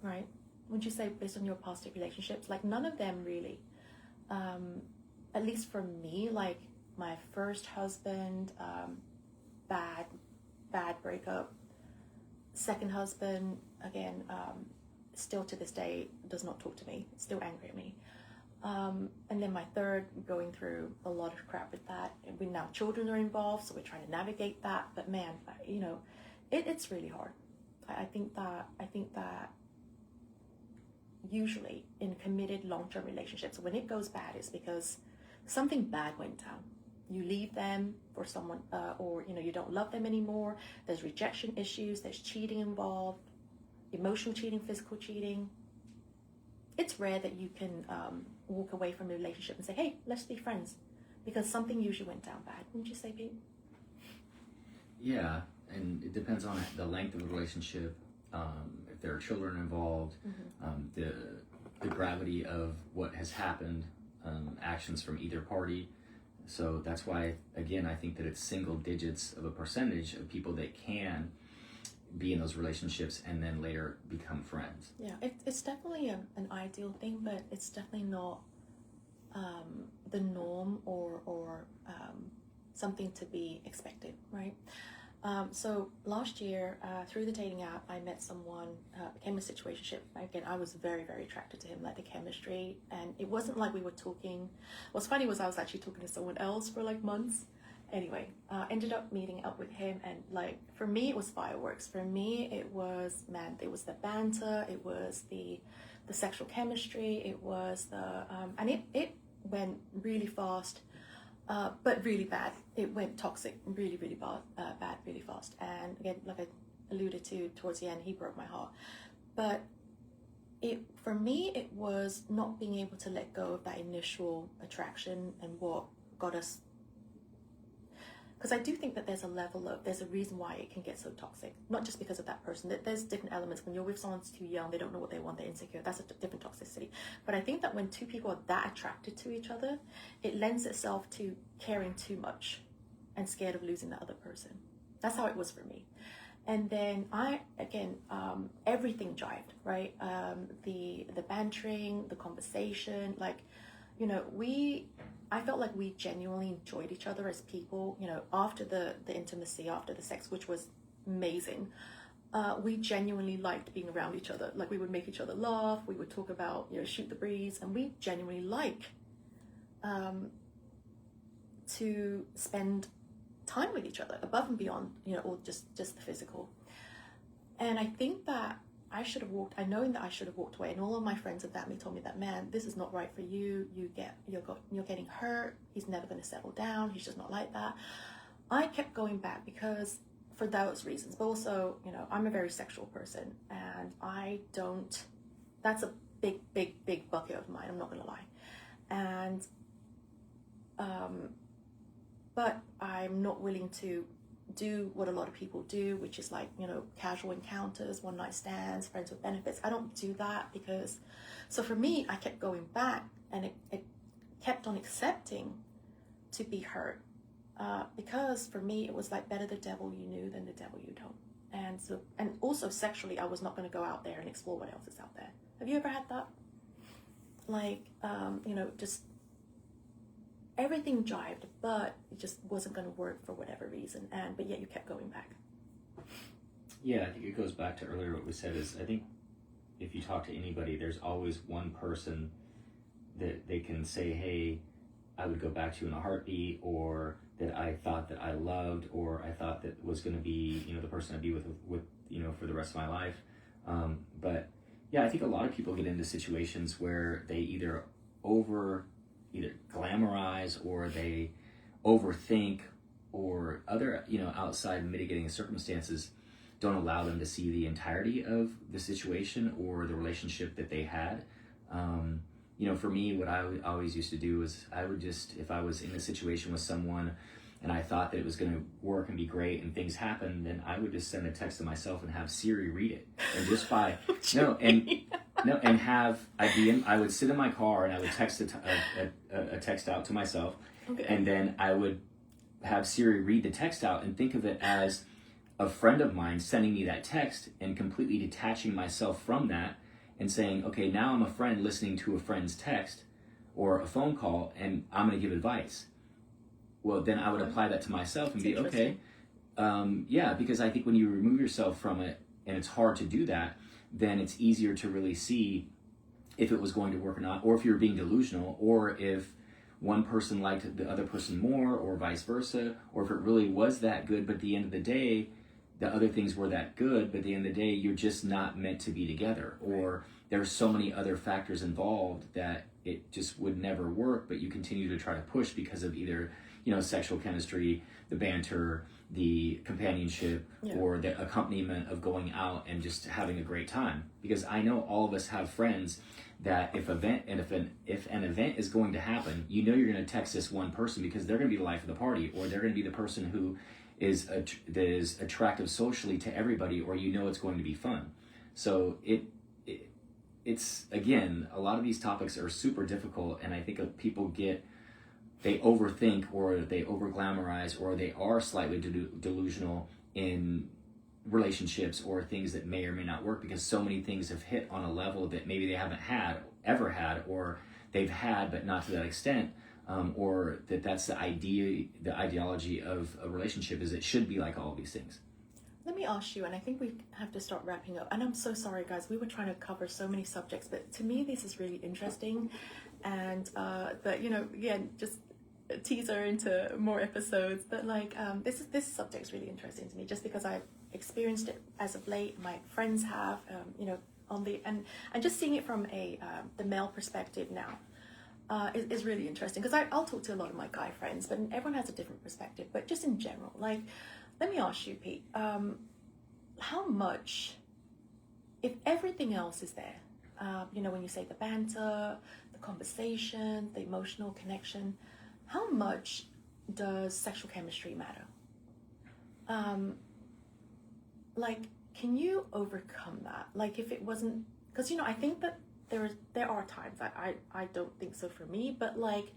right? Wouldn't you say, based on your past relationships, like none of them really, at least for me, like my first husband, bad breakup. Second husband, again, still to this day does not talk to me, still angry at me. And then my third, going through a lot of crap with that. And now children are involved, so we're trying to navigate that. But man, it's really hard. I think that usually in committed long-term relationships, when it goes bad, it's because something bad went down. You leave them for someone, or you don't love them anymore. There's rejection issues. There's cheating involved, emotional cheating, physical cheating. It's rare that you can walk away from a relationship and say, hey, let's be friends, because something usually went down bad. Wouldn't you say, Pete? Yeah, and it depends on the length of the relationship, if there are children involved, the gravity of what has happened, actions from either party. So that's why, again, I think that it's single digits of a percentage of people that can be in those relationships and then later become friends. Yeah, it's definitely an ideal thing, but it's definitely not the norm or something to be expected, right? So last year, through the dating app, I met someone, became a situationship. Again, I was very, very attracted to him, like the chemistry, and it wasn't like we were talking. What's funny was I was actually talking to someone else for like months. Anyway, ended up meeting up with him, and like for me, it was fireworks. For me, it was the banter, it was the sexual chemistry, it was the and it went really fast. But really bad. It went toxic, really, really bad, really fast. And again, like I alluded to towards the end, he broke my heart. But for me, it was not being able to let go of that initial attraction and what got us. Because I do think that there's a reason why it can get so toxic. Not just because of that person. There's different elements. When you're with someone who's too young, they don't know what they want, they're insecure. That's a different toxicity. But I think that when two people are that attracted to each other, it lends itself to caring too much and scared of losing the other person. That's how it was for me. And then everything jived, right? The bantering, the conversation, like, you know, I felt like we genuinely enjoyed each other as people, you know, after the intimacy, after the sex, which was amazing. We genuinely liked being around each other. Like, we would make each other laugh. We would talk about, you know, shoot the breeze. And we genuinely like to spend time with each other above and beyond, you know, or just the physical. And I think that knowing that I should have walked away, and all of my friends at that told me that, man, this is not right for you. You're getting hurt. He's never going to settle down. He's just not like that. I kept going back because for those reasons, but also, you know, I'm a very sexual person, and that's a big, big, big bucket of mine. I'm not going to lie. And, but I'm not willing to do what a lot of people do, which is like, you know, casual encounters, one night stands, friends with benefits. I don't do that so for me, I kept going back, and it kept on accepting to be hurt, because for me, it was like, better the devil you knew than the devil you don't. And also sexually, I was not going to go out there and explore what else is out there. Have you ever had that? Like, you know, just everything jived, but it just wasn't going to work for whatever reason. But yet you kept going back. Yeah, I think it goes back to earlier what we said is, I think if you talk to anybody, there's always one person that they can say, hey, I would go back to in a heartbeat, or that I thought that I loved, or I thought that was going to be, you know, the person I'd be with, you know, for the rest of my life. But yeah, I think a lot of people get into situations where they either glamorize, or they overthink, or other, you know, outside mitigating circumstances don't allow them to see the entirety of the situation or the relationship that they had. You know, for me, what I always used to do is I would just, if I was in a situation with someone and I thought that it was going to work and be great and things happened, then I would just send a text to myself and have Siri read it. And just I would sit in my car and I would text a text out to myself. Okay. And then I would have Siri read the text out and think of it as a friend of mine sending me that text, and completely detaching myself from that and saying, okay, now I'm a friend listening to a friend's text or a phone call, and I'm going to give advice. Well, then I would apply that to myself and be, okay, yeah, because I think when you remove yourself from it, and it's hard to do that, then it's easier to really see if it was going to work or not, or if you're being delusional, or if one person liked the other person more, or vice versa, or if it really was that good, but at the end of the day, the other things were that good, but at the end of the day, you're just not meant to be together. Or there's so many other factors involved that it just would never work, but you continue to try to push because of either, you know, sexual chemistry, the banter, the companionship, or the accompaniment of going out and just having a great time. Because I know all of us have friends that if an event is going to happen, you know you're going to text this one person because they're going to be the life of the party, or they're going to be the person who that is attractive socially to everybody, or you know it's going to be fun. So it's again, a lot of these topics are super difficult, and I think people they overthink, or they over glamorize, or they are slightly delusional in relationships or things that may or may not work, because so many things have hit on a level that maybe they haven't ever had, or they've had but not to that extent, or that's the ideology of a relationship, is it should be like all of these things. Let me ask you, and I think we have to start wrapping up. And I'm so sorry, guys. We were trying to cover so many subjects, but to me, this is really interesting. And but again, just a teaser into more episodes. But like, this subject is really interesting to me, just because I've experienced it as of late. My friends have, on the and just seeing it from the male perspective now. Is really interesting, because I'll talk to a lot of my guy friends, but everyone has a different perspective. But just in general, like, let me ask you, Pete, how much, if everything else is there, when you say the banter, the conversation, the emotional connection, how much does sexual chemistry matter? Like, can you overcome that? Like, if it wasn't, because, I think that there are times, I don't think so for me, but like,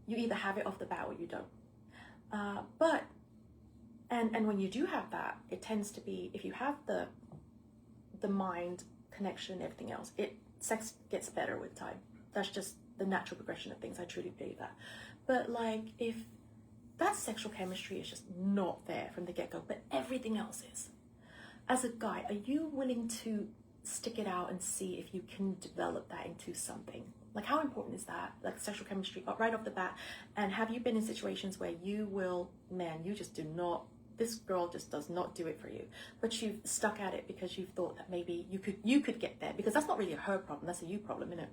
you either have it off the bat or you don't. But when you do have that, it tends to be, if you have the mind connection and everything else, sex gets better with time. That's just the natural progression of things. I truly believe that. But like, if that sexual chemistry is just not there from the get-go, but everything else is, as a guy, are you willing to stick it out and see if you can develop that into something? Like, how important is that, like sexual chemistry right off the bat? And have you been in situations where you just do not, this girl just does not do it for you, but you've stuck at it because you've thought that maybe you could get there? Because that's not really a her problem, that's a you problem, isn't it?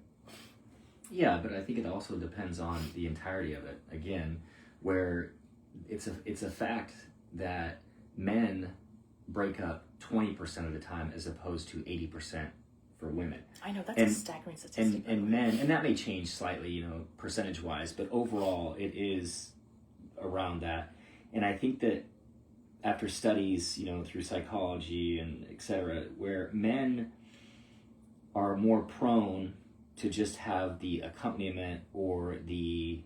Yeah, but I think it also depends on the entirety of it. Again, where it's a fact that men break up 20% of the time as opposed to 80% for women. I know, that's a staggering statistic. And men, and that may change slightly, percentage wise, but overall it is around that. And I think that after studies, through psychology and et cetera, where men are more prone to just have the accompaniment or the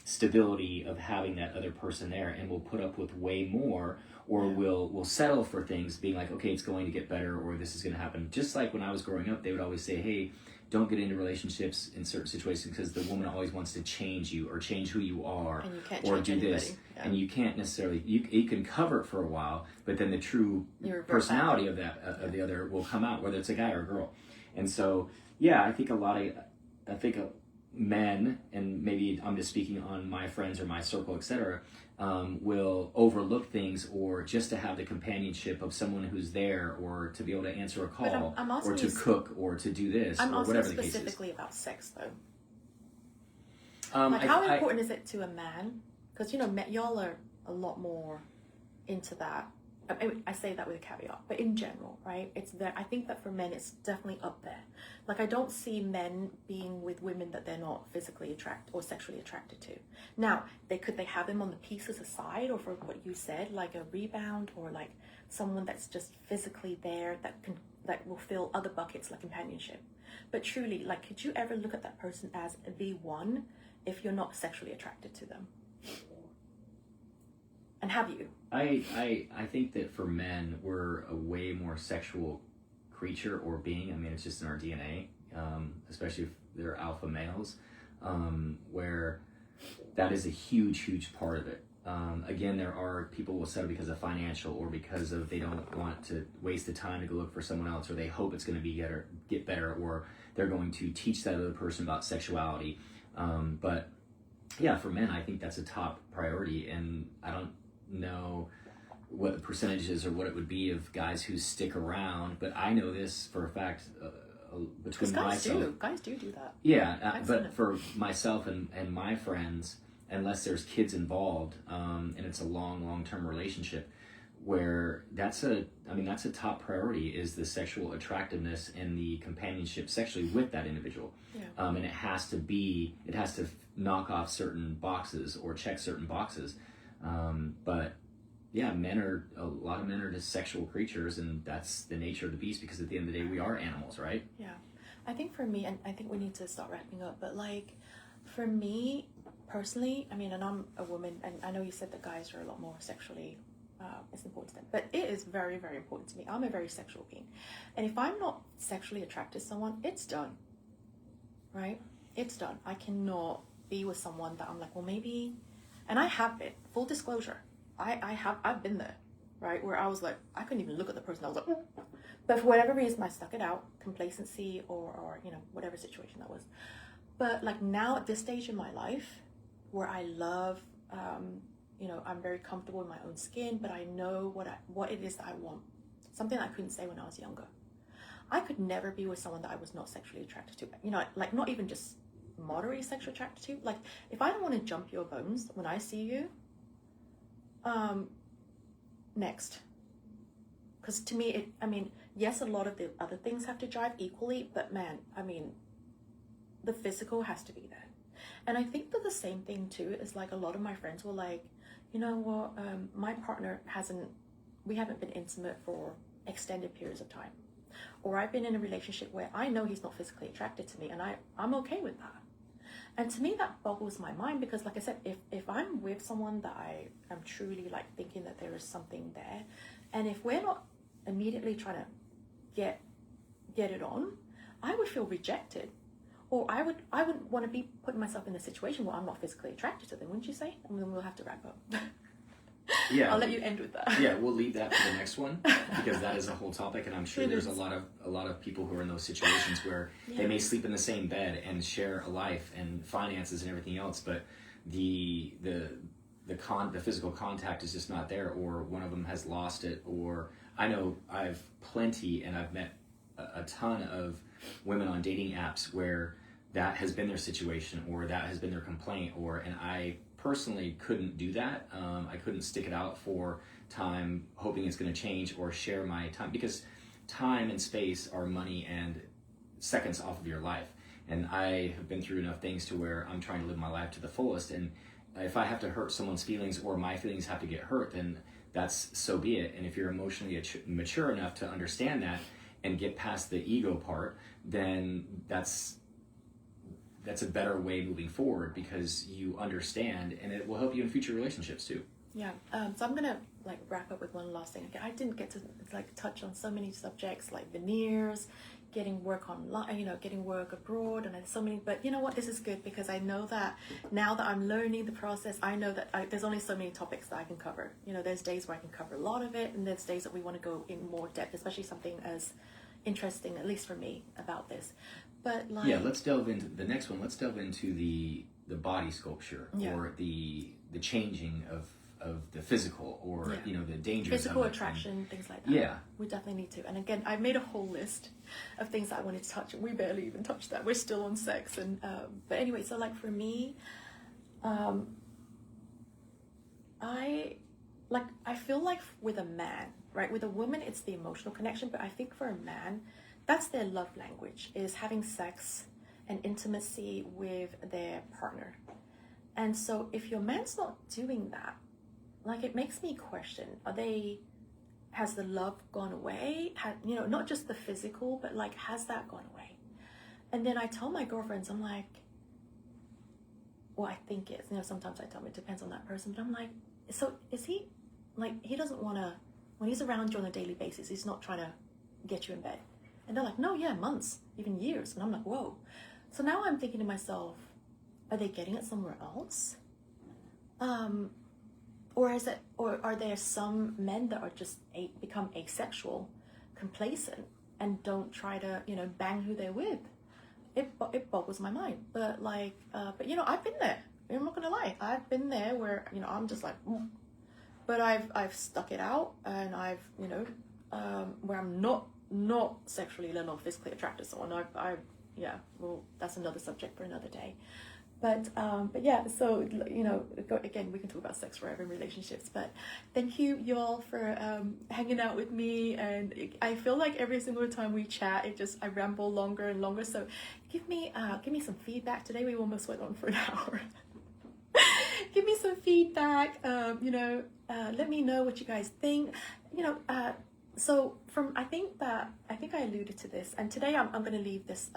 stability of having that other person there, and will put up with way more, or will settle for things being like, okay, it's going to get better, or this is going to happen. Just like when I was growing up, they would always say, hey, don't get into relationships in certain situations because the woman always wants to change you or change who you are, and you can't or change do anybody. this. Yeah. And you can't necessarily, you can cover it for a while, but then the true personality of of the other will come out, whether it's a guy or a girl. And so, yeah, I think men, and maybe I'm just speaking on my friends or my circle, etc., will overlook things, or just to have the companionship of someone who's there, or to be able to answer a call, or to cook, or to do this, or whatever the case is. I'm also specifically about sex, though. Like, how important is it to a man? Because, y'all are a lot more into that. I say that with a caveat, but in general, right? It's there. I think that for men, it's definitely up there. Like, I don't see men being with women that they're not physically attracted or sexually attracted to. Now, could they have them on the pieces aside, or for what you said, like a rebound, or like someone that's just physically there that will fill other buckets like companionship. But truly, like, could you ever look at that person as the one if you're not sexually attracted to them? And have you? I think that for men, we're a way more sexual creature or being. I mean, it's just in our DNA, especially if they're alpha males, where that is a huge part of it. Again, there are people who will settle because of financial, or because of they don't want to waste the time to go look for someone else, or they hope it's going to get better, or they're going to teach that other person about sexuality. But yeah, for men, I think that's a top priority, and I don't know what the percentage is or what it would be of guys who stick around, but I know this for a fact between myself. Guys do that. Yeah, but for myself and my friends, unless there's kids involved, and it's a long-term relationship, where that's a top priority, is the sexual attractiveness and the companionship sexually with that individual. Yeah. And it has to knock off certain boxes or check certain boxes. But yeah, a lot of men are just sexual creatures, and that's the nature of the beast, because at the end of the day, we are animals, right? Yeah. I think for me, and I think we need to start wrapping up, but like for me personally, I mean, and I'm a woman, and I know you said that guys are a lot more sexually, it's important to them, but it is very, very important to me. I'm a very sexual being. And if I'm not sexually attracted to someone, it's done, right? It's done. I cannot be with someone that I'm like, well, maybe, and I have been, full disclosure, I've been there, right? Where I was like, I couldn't even look at the person. I was like, "Mm." But for whatever reason, I stuck it out, complacency or you know, whatever situation that was. But like now at this stage in my life, where I love, you know, I'm very comfortable in my own skin, but I know what it is that I want. Something I couldn't say when I was younger. I could never be with someone that I was not sexually attracted to. You know, like not even just moderately sexually attracted to. Like if I don't want to jump your bones when I see you, next. Because to me, I mean, yes, a lot of the other things have to jive equally, but man, I mean, the physical has to be there. And I think that the same thing too is like a lot of my friends were like, you know what, my partner we haven't been intimate for extended periods of time. Or I've been in a relationship where I know he's not physically attracted to me, and I'm okay with that. And to me, that boggles my mind, because like I said, if I'm with someone that I am truly like thinking that there is something there, and if we're not immediately trying to get it on, I would feel rejected. Or I wouldn't want to be putting myself in a situation where I'm not physically attracted to them, wouldn't you say? And then we'll have to wrap up. Yeah, I'll let you end with that. Yeah, we'll leave that for the next one, because that is a whole topic, and I'm sure there's a lot of people who are in those situations where they may sleep in the same bed and share a life and finances and everything else, but the physical contact is just not there, or one of them has lost it. Or I know I've met a ton of women on dating apps where that has been their situation, or that has been their complaint, and I personally couldn't do that. I couldn't stick it out for time hoping it's going to change, or share my time, because time and space are money and seconds off of your life. And I have been through enough things to where I'm trying to live my life to the fullest, and if I have to hurt someone's feelings, or my feelings have to get hurt, then that's so be it. And if you're emotionally mature enough to understand that and get past the ego part, then that's a better way moving forward, because you understand, and it will help you in future relationships too. Yeah. So I'm gonna like wrap up with one last thing. I didn't get to like touch on so many subjects like veneers, getting work online, you know, getting work abroad, and so many. But you know what? This is good, because I know that now that I'm learning the process, I know that there's only so many topics that I can cover. You know, there's days where I can cover a lot of it, and there's days that we want to go in more depth, especially something as interesting, at least for me, about this. But like, yeah, let's delve into the next one. Let's delve into the body sculpture, or the changing of the physical, or you know, the dangers physical of it, attraction, things like that. Yeah, we definitely need to. And again, I made a whole list of things that I wanted to touch, and we barely even touched that. We're still on sex, and but anyway, so like for me, I feel like with a man, right? With a woman, it's the emotional connection, but I think for a man, that's their love language, is having sex and intimacy with their partner. And so if your man's not doing that, like, it makes me question, has the love gone away? You know, not just the physical, but like, has that gone away? And then I tell my girlfriends, I'm like, well, I think it's, you know, sometimes I tell them it depends on that person, but I'm like, so is he, like, he doesn't want to, when he's around you on a daily basis, he's not trying to get you in bed. And they're like, no, yeah, months, even years. And I'm like, whoa. So now I'm thinking to myself, are they getting it somewhere else? Or are there some men that are just become asexual, complacent, and don't try to, you know, bang who they're with? It boggles my mind. But like, but you know, I've been there. I'm not gonna lie. I've been there where, you know, I'm just like, but I've stuck it out, and I've, you know, where I'm not sexually, let alone physically attracted to someone. Yeah, well, that's another subject for another day. But yeah, so, you know, again, we can talk about sex forever in relationships, but thank you all for hanging out with me. And I feel like every single time we chat, I ramble longer and longer. So give me some feedback. Today we almost went on for an hour. give me some feedback. Let me know what you guys think. So I think I alluded to this, and today I'm going to leave this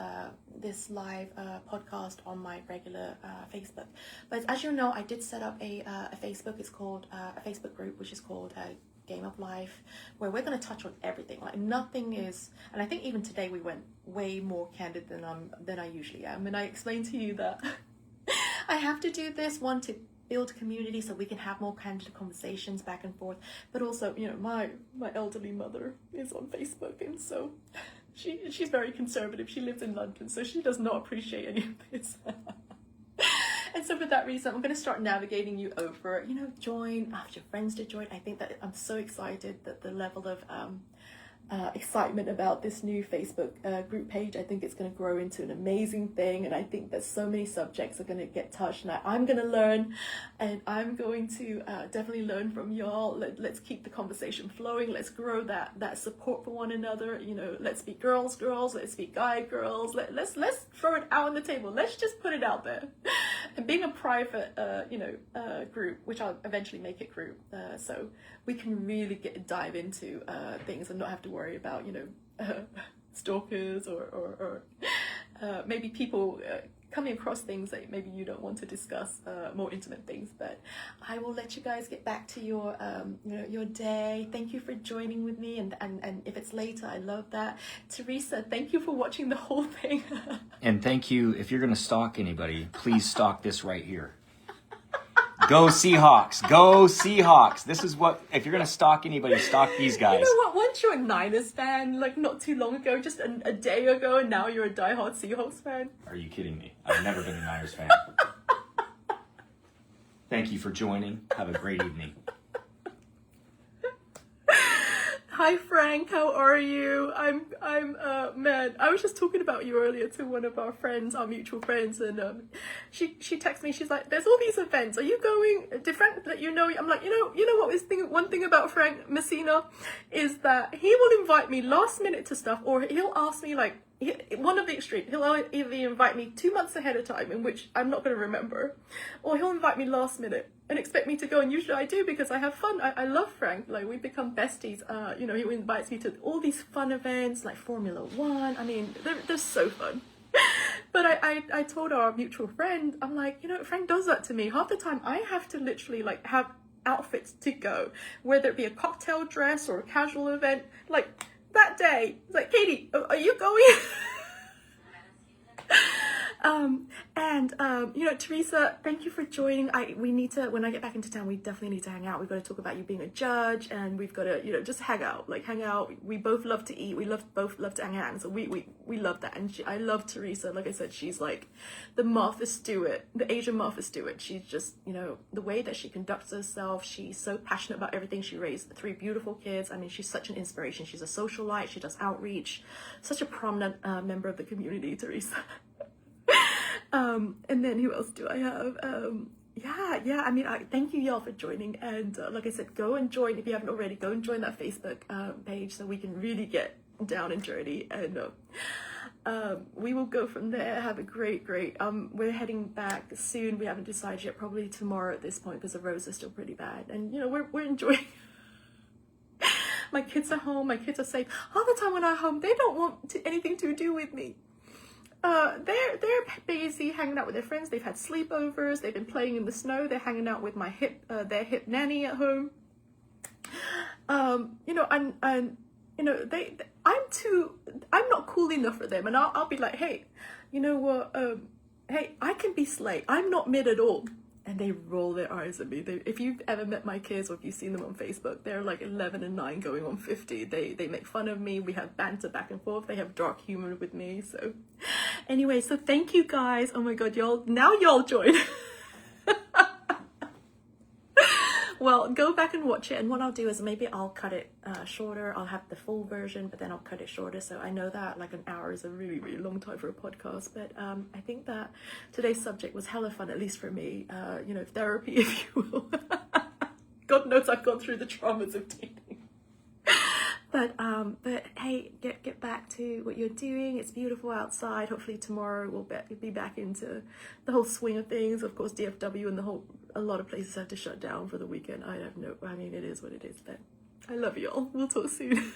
live podcast on my regular Facebook. But as you know, I did set up a Facebook. It's called a Facebook group, which is called Game of Life, where we're going to touch on everything. Like nothing is, and I think even today we went way more candid than I usually am. And I explained to you that I have to do this one to build community so we can have more candid conversations back and forth, but also my elderly mother is on Facebook, and so she's very conservative. She lives in London, so she does not appreciate any of this. And so for that reason, I'm going to start navigating you over, ask your friends to join. I think that I'm so excited that the level of excitement about this new Facebook group page, I think it's going to grow into an amazing thing. And I think that so many subjects are going to get touched, and I'm going to learn, and I'm going to definitely learn from y'all. Let's keep the conversation flowing. Let's grow that support for one another. Let's be girls, let's be girls. Let's throw it out on the table. Let's just put it out there. And being a private group, which I'll eventually make it group, so we can really dive into things and not have to worry about stalkers or maybe people coming across things that maybe you don't want to discuss, more intimate things. But I will let you guys get back to your day. Thank you for joining with me, and if it's later, I love that. Teresa, thank you for watching the whole thing. And thank you. If you're going to stalk anybody, please stalk this right here. Go Seahawks. Go Seahawks. This is what, if you're going to stalk anybody, stalk these guys. You know what? Once you're a Niners fan, like not too long ago, just a day ago, and now you're a diehard Seahawks fan. Are you kidding me? I've never been a Niners fan. Thank you for joining. Have a great evening. Hi Frank, how are you? I'm man, I was just talking about you earlier to one of our friends, our mutual friends, and she texted me, she's like, there's all these events, are you going? Did Frank let you know? I'm like, you know what was one thing about Frank Messina is that he will invite me last minute to stuff, or he'll ask me like, one of the extreme, he'll either invite me 2 months ahead of time, in which I'm not going to remember, or he'll invite me last minute and expect me to go, and usually I do because I have fun. I love Frank. Like, we've become besties. He invites me to all these fun events like Formula One. I mean, they're so fun. But I told our mutual friend, I'm like, Frank does that to me. Half the time I have to literally like have outfits to go, whether it be a cocktail dress or a casual event. Like that day, it's like, Katie, are you going? Teresa, thank you for joining. We need to, when I get back into town, we definitely need to hang out. We've got to talk about you being a judge, and we've got to, just hang out. We both love to eat. We both love to hang out. And so we love that. And I love Teresa. Like I said, she's like the Martha Stewart, the Asian Martha Stewart. She's just, the way that she conducts herself. She's so passionate about everything. She raised 3 beautiful kids. I mean, she's such an inspiration. She's a socialite. She does outreach. Such a prominent member of the community, Teresa. And then who else do I have? I mean, thank you y'all for joining, and like I said, go and join if you haven't already. Go and join that Facebook page so we can really get down and dirty, and we will go from there. Have a great we're heading back soon. We haven't decided yet, probably tomorrow at this point, because the roads are still pretty bad, and we're enjoying. My kids are home, my kids are safe. All the time when I'm home, they don't want anything to do with me. They're busy hanging out with their friends. They've had sleepovers. They've been playing in the snow. They're hanging out with their hip nanny at home. I'm not cool enough for them, and I'll be like, hey, you know what? Hey, I can be slay. I'm not mid at all. And they roll their eyes at me. If you've ever met my kids, or if you've seen them on Facebook, they're like 11 and 9 going on 50. They make fun of me. We have banter back and forth. They have dark humor with me. So anyway, so thank you guys. Oh my God, y'all join. Well, go back and watch it. And what I'll do is maybe I'll cut it shorter. I'll have the full version, but then I'll cut it shorter. So I know that like an hour is a really, really long time for a podcast. But I think that today's subject was hella fun, at least for me. Therapy, if you will. God knows I've gone through the traumas of dating. But hey, get back to what you're doing. It's beautiful outside. Hopefully tomorrow we'll be back into the whole swing of things. Of course, DFW and the whole a lot of places have to shut down for the weekend. I mean, it is what it is, but I love y'all. We'll talk soon.